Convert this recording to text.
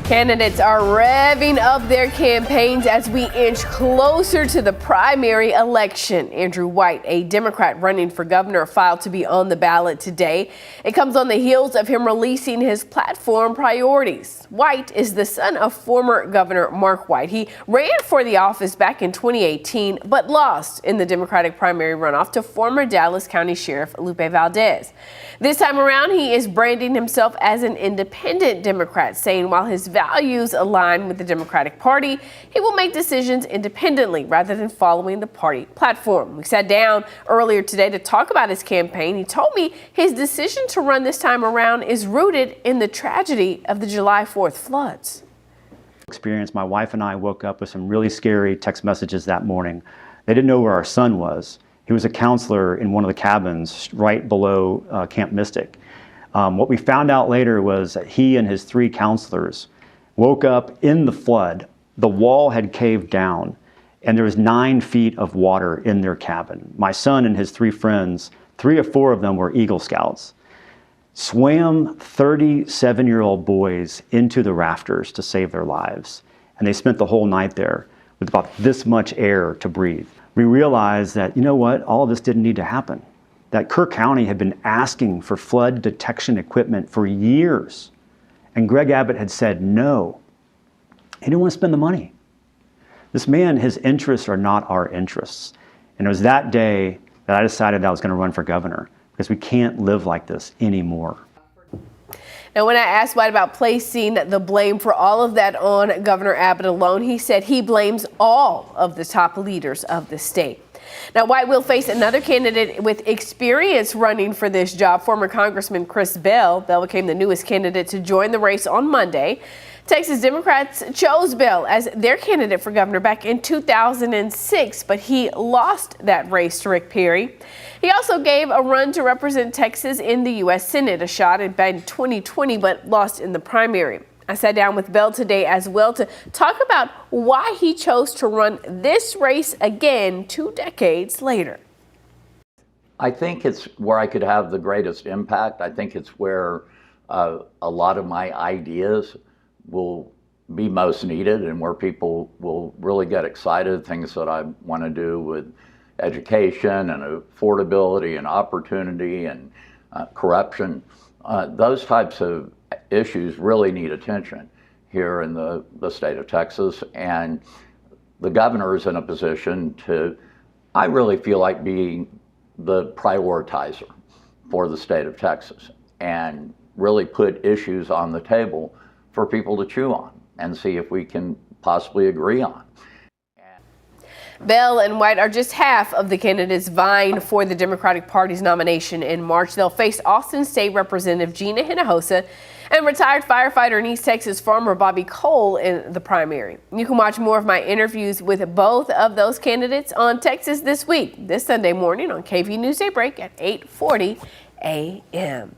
Candidates are revving up their campaigns as we inch closer to the primary election. Andrew White, a Democrat running for governor, filed to be on the ballot today. It comes on the heels of him releasing his platform priorities. White is the son of former Governor Mark White. He ran for the office back in 2018, but lost in the Democratic primary runoff to former Dallas County Sheriff Lupe Valdez. This time around, he is branding himself as an independent Democrat, saying while his values align with the Democratic Party, he will make decisions independently rather than following the party platform. We sat down earlier today to talk about his campaign. He told me his decision to run this time around is rooted in the tragedy of the July 4th floods. My wife and I woke up with some really scary text messages that morning. They didn't know where our son was. He was a counselor in one of the cabins right below Camp Mystic. What we found out later was that he and his 3 counselors woke up in the flood. The wall had caved down and there was 9 feet of water in their cabin. My son and his 3 friends, 3 or 4 of them were Eagle Scouts, swam 37-year-old boys into the rafters to save their lives. And they spent the whole night there with about this much air to breathe. We realized that, you know what, all of this didn't need to happen. That Kerr County had been asking for flood detection equipment for years. And Greg Abbott had said no. He didn't want to spend the money. This man, his interests are not our interests. And it was that day that I decided that I was going to run for governor, because we can't live like this anymore. Now, when I asked White about placing the blame for all of that on Governor Abbott alone, he said he blames all of the top leaders of the state. Now, White will face another candidate with experience running for this job, former Congressman Chris Bell. Bell became the newest candidate to join the race on Monday. Texas Democrats chose Bell as their candidate for governor back in 2006, but he lost that race to Rick Perry. He also gave a run to represent Texas in the U.S. Senate, a shot in 2020, but lost in the primary. I sat down with Bell today as well to talk about why he chose to run this race again 2 decades later. I think it's where I could have the greatest impact. I think it's where a lot of my ideas will be most needed and where people will really get excited, things that I want to do with education and affordability and opportunity and corruption. Those types of issues really need attention here in the state of Texas, and the governor is in a position to, I really feel like, being the prioritizer for the state of Texas and really put issues on the table for people to chew on and see if we can possibly agree on. Bell and White are just half of the candidates vying for the Democratic Party's nomination in March. They'll face Austin State Representative Gina Hinojosa and retired firefighter and East Texas farmer Bobby Cole in the primary. You can watch more of my interviews with both of those candidates on Texas This Week this Sunday morning on KVUE News Daybreak at 8:40 a.m.